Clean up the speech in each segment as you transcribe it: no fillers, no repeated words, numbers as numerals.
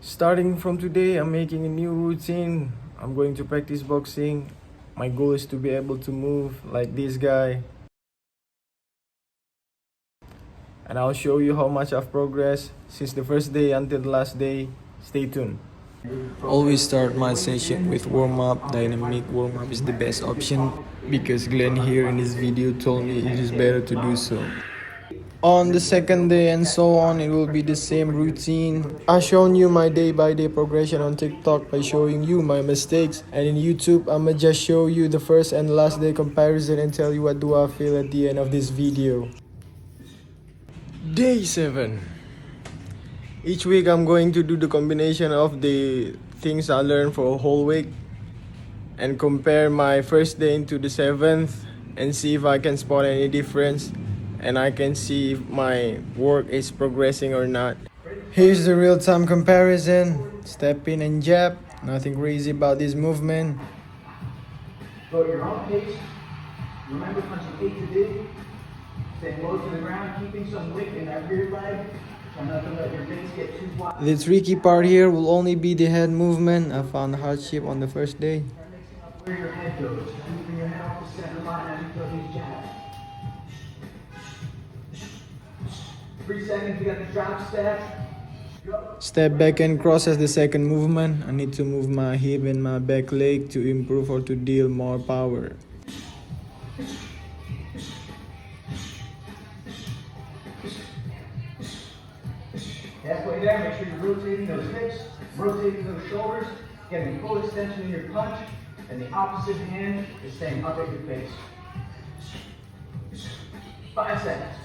Starting from today, I'm making a new routine. I'm going to practice boxing. My goal is to be able to move like this guy. And I'll show you how much I've progressed since the first day until the last day. Stay tuned. Always start my session with warm-up. Dynamic warm-up is the best option because Glenn here in this video told me it is better to do so. On the second day and so on, it will be the same routine. I've shown you my day-by-day progression on TikTok by showing you my mistakes, and in YouTube I'ma just show you the first and last day comparison and tell you what do I feel at the end of this video. Day 7. Each week I'm going to do the combination of the things I learned for a whole week and compare my first day into the 7th and see if I can spot any difference and I can see if my work is progressing or not. Here's the real-time comparison. Step in and jab. Nothing crazy about this movement. Go at your own pace. Remember punching 8 to dig. Staying low to the ground, keeping some width in that rear leg. Try not to let your base get too wide. The tricky part here will only be the head movement. I found hardship on the first day. Where your head goes. Moving your head off the center line as you throw these jabs. 3 seconds, you got the drop step. Go. Step back and cross as the second movement. I need to move my hip and my back leg to improve or to deal more power. Halfway there, make sure you're rotating those hips, rotating those shoulders, getting full extension in your punch, and the opposite hand is staying up at your face. 5 seconds.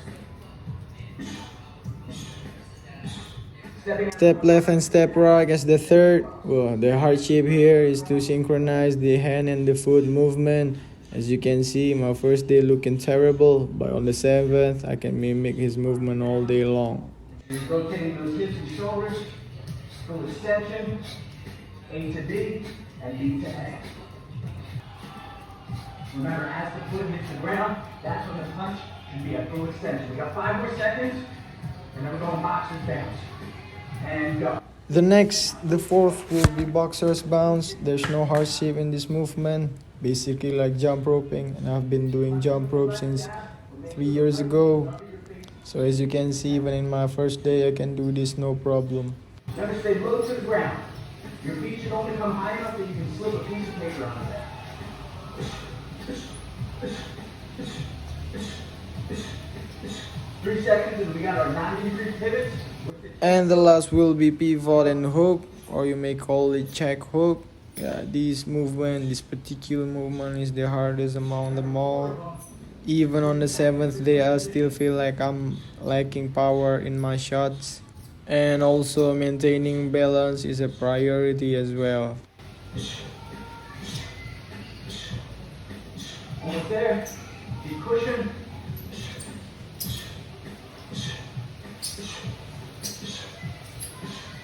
Step left and step right as the third. Well, the hardship here is to synchronize the hand and the foot movement. As you can see, my first day looking terrible, but on the 7th, I can mimic his movement all day long. You're rotating those hips and shoulders, full extension, A to D, and D to A. Remember, as the foot hits the ground, that's when the punch should be at full extension. We got 5 more seconds, and then we're going boxer's bounce. And go. The fourth will be boxer's bounce. There's no hardship in this movement. Basically like jump roping, and I've been doing jump rope since 3 years ago. So as you can see, even in my first day, I can do this no problem. Remember, stay low to the ground. Your feet should only come high enough that you can slip a piece of paper on there. 3 seconds, and we got our 90-degree pivots. And the last will be pivot and hook, or you may call it check hook. Yeah, this particular movement is the hardest among them all. Even on the 7th day, I still feel like I'm lacking power in my shots. And also maintaining balance is a priority as well. Almost there. Keep pushing.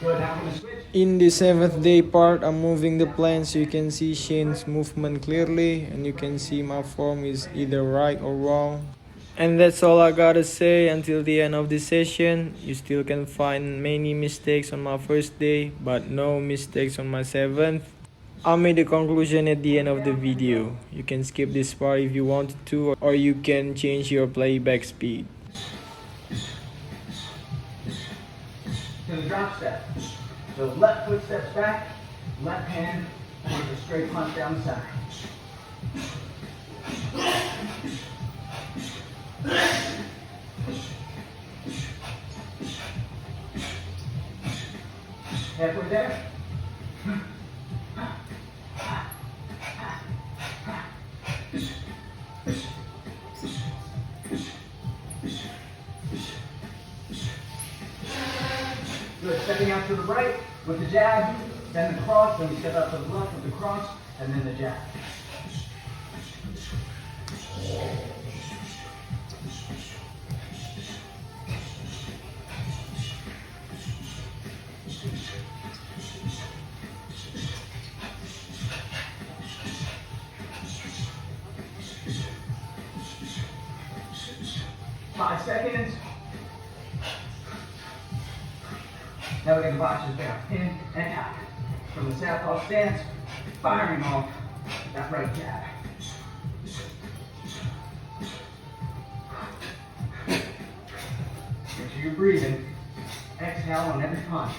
Good, now we're going to switch. In the 7th day part, I'm moving the plane so you can see Shane's movement clearly, and you can see my form is either right or wrong. And that's all I gotta say until the end of this session. You still can find many mistakes on my first day, but no mistakes on my 7th. I made a conclusion at the end of the video. You can skip this part if you wanted to, or you can change your playback speed. To the drop step. So left foot steps back, left hand with a straight punch down the side. Halfway there. Good, stepping out to the right with the jab, then the cross, then we step out to the left with the cross, and then the jab. Five seconds. Now Hugging boxes down, in and out. From the southpaw stance, firing off that right jab. Make sure you're breathing. Exhale on every punch.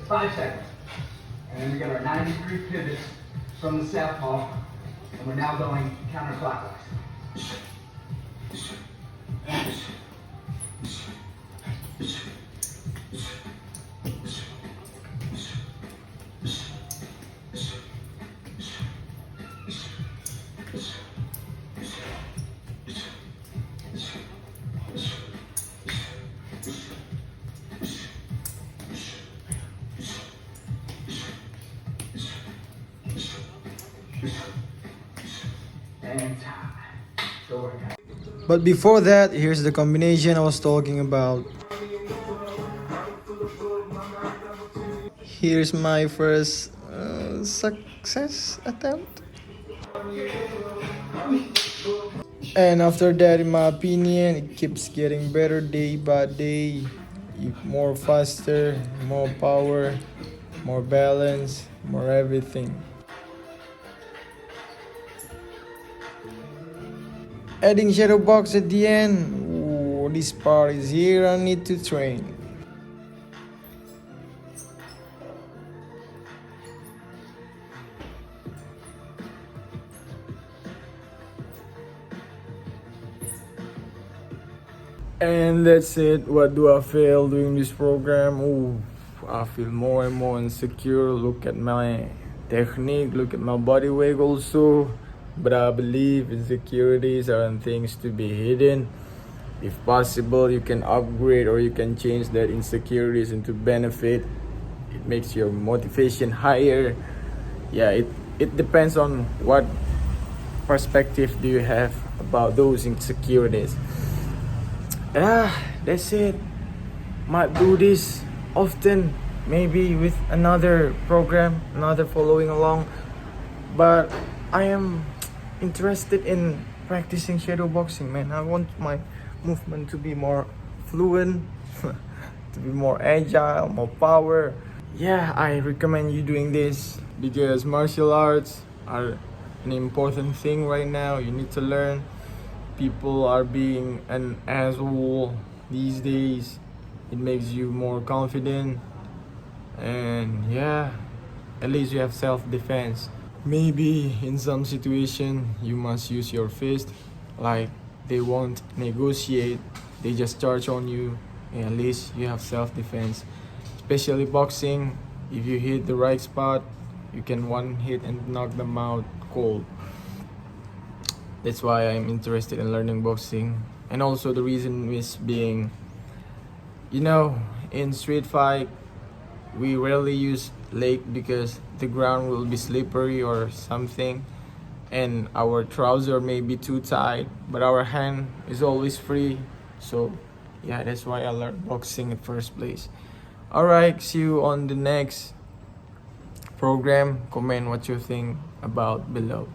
5 seconds. And then we got our 90-degree pivots from the southpaw, and we're now going counterclockwise. And time. Go work out. But before that, here's the combination I was talking about. Here's my first success attempt. And after that, in my opinion, it keeps getting better day by day. More faster, more power, more balance, more everything. Adding shadow box at the end. Ooh, this part is here. I need to train. And that's it. What do I feel doing this program? Ooh, I feel more and more insecure. Look at my technique, look at my body weight also. But I believe insecurities are things to be hidden. If possible, you can upgrade or you can change that insecurities into benefit. It makes your motivation higher. Yeah, it depends on what perspective do you have about those insecurities. That's it. Might do this often, maybe with another program, another following along. But I am interested in practicing shadow boxing, man. I want my movement to be more fluent, to be more agile, more power. Yeah, I recommend you doing this because martial arts are an important thing right now. You need to learn. People are being an asshole these days. It makes you more confident, and yeah, at least you have self-defense. Maybe in some situation you must use your fist, like they won't negotiate, they just charge on you, and at least you have self-defense. Especially boxing, if you hit the right spot, you can one hit and knock them out cold. That's why I'm interested in learning boxing. And also the reason is being, in street fight, we rarely use leg because the ground will be slippery or something, and our trouser may be too tight, but our hand is always free. So yeah, that's why I learned boxing in the first place. Alright, see you on the next program. Comment what you think about below.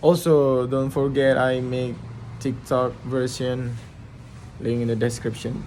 Also, don't forget I make TikTok version, link in the description.